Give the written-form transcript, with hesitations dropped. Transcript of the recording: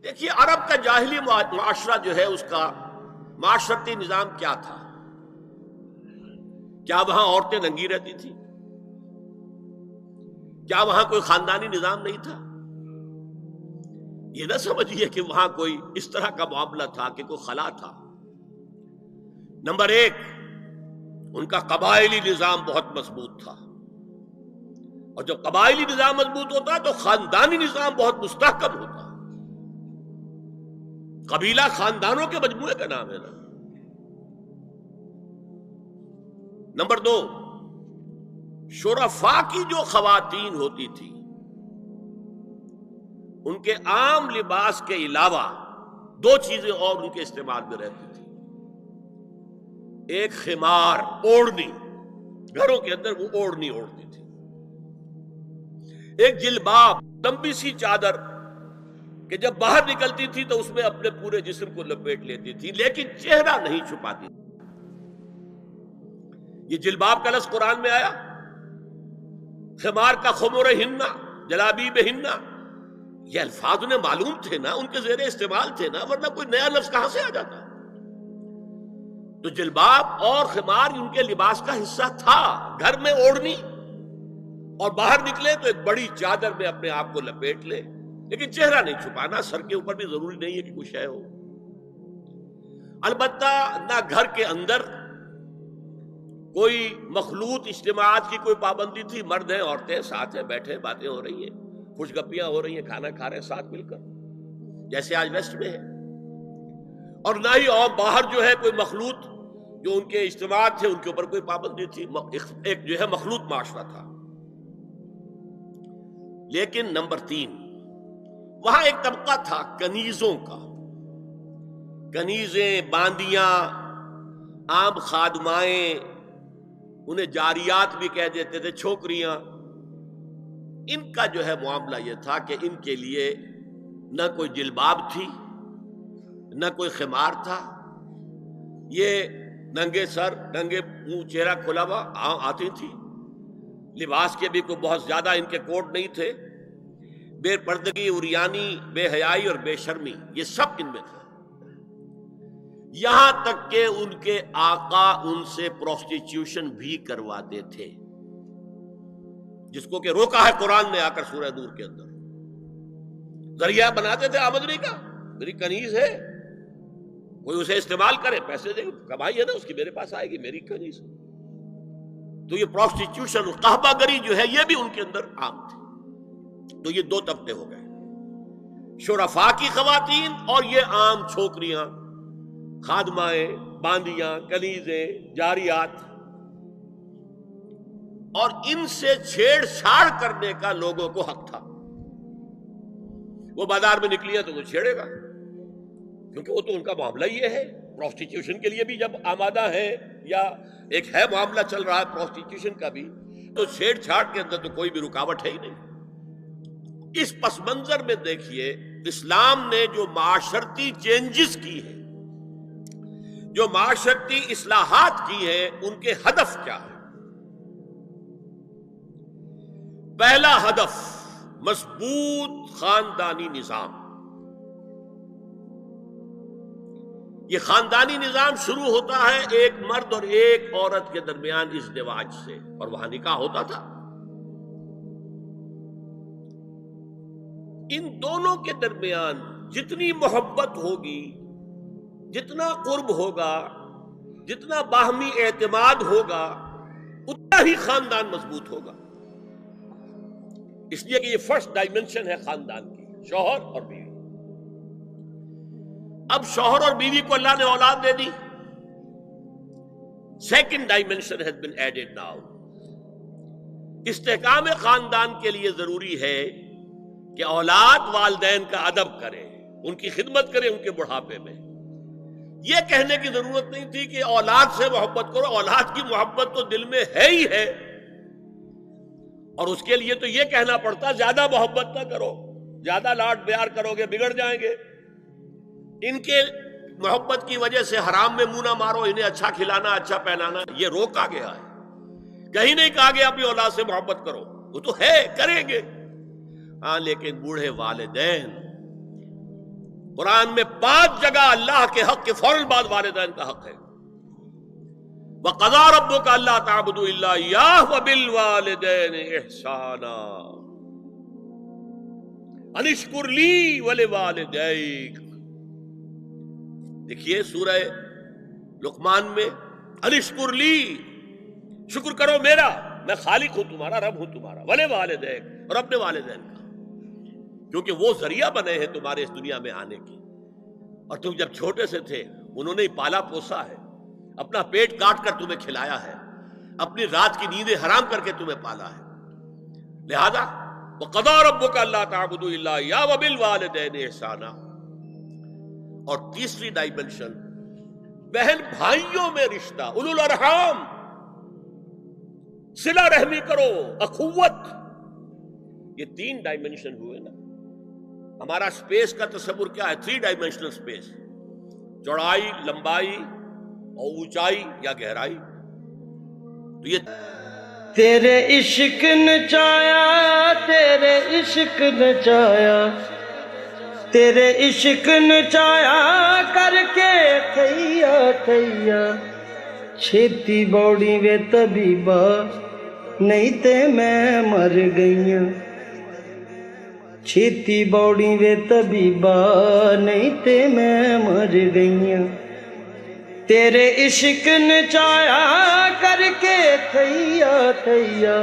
دیکھیے عرب کا جاہلی معاشرہ جو ہے اس کا معاشرتی نظام کیا تھا؟ کیا وہاں عورتیں ننگی رہتی تھی؟ کیا وہاں کوئی خاندانی نظام نہیں تھا؟ یہ نہ سمجھیے کہ وہاں کوئی اس طرح کا معاملہ تھا کہ کوئی خلا تھا۔ نمبر ایک، ان کا قبائلی نظام بہت مضبوط تھا، اور جب قبائلی نظام مضبوط ہوتا تو خاندانی نظام بہت مستحکم ہوتا۔ قبیلہ خاندانوں کے مجموعے کا نام ہے نا۔ نمبر دو، شرفاء کی جو خواتین ہوتی تھی ان کے عام لباس کے علاوہ دو چیزیں اور ان کے استعمال میں رہتی تھی۔ ایک خمار، اوڑھنی، گھروں کے اندر وہ اوڑھنی اوڑھتی تھی۔ ایک جلباب، لمبی سی چادر کہ جب باہر نکلتی تھی تو اس میں اپنے پورے جسم کو لپیٹ لیتی تھی، لیکن چہرہ نہیں چھپاتی تھی۔ یہ جلباب کا لفظ قرآن میں آیا، خمار کا خمرہن، جلابیبہن، یہ الفاظ انہیں معلوم تھے نا، ان کے زیر استعمال تھے نا، ورنہ کوئی نیا لفظ کہاں سے آ جاتا؟ تو جلباب اور خمار ان کے لباس کا حصہ تھا، گھر میں اوڑھنی، اور باہر نکلے تو ایک بڑی چادر میں اپنے آپ کو لپیٹ لے، لیکن چہرہ نہیں چھپانا، سر کے اوپر بھی ضروری نہیں ہے کہ کچھ شے ہو۔ البتہ نہ گھر کے اندر کوئی مخلوط اجتماعات کی کوئی پابندی تھی، مرد ہیں عورتیں ساتھ ہیں، بیٹھے باتیں ہو رہی ہیں، خوش گپیاں ہو رہی ہیں، کھانا کھا رہے ہیں ساتھ مل کر، جیسے آج ویسٹ میں ہے۔ اور نہ ہی اور باہر جو ہے کوئی مخلوط جو ان کے اجتماعات تھے ان کے اوپر کوئی پابندی تھی، ایک جو ہے مخلوط معاشرہ تھا۔ لیکن نمبر تین، وہاں ایک طبقہ تھا کنیزوں کا، کنیزیں، باندیاں، عام خادمائیں، انہیں جاریات بھی کہہ دیتے تھے، چھوکریاں۔ ان کا جو ہے معاملہ یہ تھا کہ ان کے لیے نہ کوئی جلباب تھی، نہ کوئی خمار تھا، یہ ننگے سر، ننگے منہ، چہرہ کھلا ہوا آتی تھی۔ لباس کے بھی کوئی بہت زیادہ ان کے کوڈ نہیں تھے۔ بے پردگی، عریانی، بے حیائی اور بے شرمی، یہ سب ان میں تھا۔ یہاں تک کہ ان کے آقا ان سے پروسٹیچیوشن بھی کرواتے تھے، جس کو کہ روکا ہے قرآن نے آ کر سورہ نور کے اندر۔ ذریعہ بناتے تھے آمدنی کا، میری کنیز ہے، کوئی اسے استعمال کرے، پیسے دے، کمائی ہے نا اس کی، میرے پاس آئے گی، میری کنیز۔ تو یہ پروسٹیچیوشن، قحبہ گری جو ہے یہ بھی ان کے اندر عام تھی۔ تو یہ دو طبقے ہو گئے، شرفاء کی خواتین اور یہ عام چھوکریاں، خادمائیں، باندیاں، کنیزیں، جاریات۔ اور ان سے چھیڑ چھاڑ کرنے کا لوگوں کو حق تھا۔ وہ بازار میں نکلی ہے تو وہ چھیڑے گا، کیونکہ وہ تو ان کا معاملہ یہ ہے۔ پروسٹیچیوشن کے لیے بھی جب آمادہ ہے، یا ایک ہے معاملہ چل رہا ہے پروسٹیچیوشن کا بھی، تو چھیڑ چھاڑ کے اندر تو کوئی بھی رکاوٹ ہے ہی نہیں۔ اس پس منظر میں دیکھیے اسلام نے جو معاشرتی چینجز کی ہیں، جو معاشرتی اصلاحات کی ہیں، ان کے ہدف کیا ہے؟ پہلا ہدف مضبوط خاندانی نظام۔ یہ خاندانی نظام شروع ہوتا ہے ایک مرد اور ایک عورت کے درمیان ازدواج سے، اور وہاں نکاح ہوتا تھا۔ ان دونوں کے درمیان جتنی محبت ہوگی، جتنا قرب ہوگا، جتنا باہمی اعتماد ہوگا، اتنا ہی خاندان مضبوط ہوگا۔ اس لیے کہ یہ فرسٹ ڈائمنشن ہے خاندان کی، شوہر اور بیوی۔ اب شوہر اور بیوی کو اللہ نے اولاد دے دی، second dimension has been added now. استحکام خاندان کے لیے ضروری ہے کہ اولاد والدین کا ادب کرے، ان کی خدمت کرے ان کے بڑھاپے میں۔ یہ کہنے کی ضرورت نہیں تھی کہ اولاد سے محبت کرو، اولاد کی محبت تو دل میں ہے ہی ہے، اور اس کے لیے تو یہ کہنا پڑتا زیادہ محبت نہ کرو، زیادہ لاڈ پیار کرو گے بگڑ جائیں گے، ان کے محبت کی وجہ سے حرام میں منہ نہ مارو، انہیں اچھا کھلانا، اچھا پہنانا، یہ روکا گیا ہے۔ کہیں نہیں کہا گیا اپنی اولاد سے محبت کرو، وہ تو ہے، کریں گے، ہاں، لیکن بوڑھے والدین قرآن میں 5 جگہ اللہ کے حق کے فوراً بعد والدین کا حق ہے. وَقَضَىٰ رَبُّكَ أَلَّا تَعْبُدُوا إِلَّا إِيَّاهُ وَبِالْوَالِدَيْنِ إِحْسَانًا أَنِ اشْكُرْ لِي وَلِوَالِدَيْكَ. دیکھیے سورہ لقمان میں أَنِ اشْكُرْ لِي، شکر کرو میرا، میں خالق ہوں تمہارا، رب ہوں تمہارا، وَلِوَالِدَيْكَ، اور اپنے والدین کا، کیونکہ وہ ذریعہ بنے ہیں تمہارے اس دنیا میں آنے کے. اور تم جب چھوٹے سے تھے انہوں نے ہی پالا پوسا ہے، اپنا پیٹ کاٹ کر تمہیں کھلایا ہے، اپنی رات کی نیندیں حرام کر کے تمہیں پالا ہے. لہذا وَقَضَىٰ رَبُّكَ أَلَّا تَعْبُدُوا إِلَّا إِيَّاهُ وَبِالْوَالِدَيْنِ إِحْسَانًا. اور تیسری ڈائمنشن بہن بھائیوں میں رشتہ، اولو الارحام، صلہ رحمی کرو، اخوت. یہ 3 ڈائمنشن ہوئے نا. ہمارا سپیس کا تصور کیا ہے؟ 3 ڈائمنشنل سپیس، چوڑائی، لمبائی اور اونچائی یا گہرائی. تو یہ تیرے عشق نچایا، تیرے عشق نچایا، تیرے عشق نچایا کر کے تھیا تھیا. چھیتی بوڑی وے طبیبا نہیں تے میں مر گئیاں. چھیتی بوڑی وے طبیبا نہیں تے میں مر گئیاں. تیرے عشق نچایا کر کے تھیا تھیا.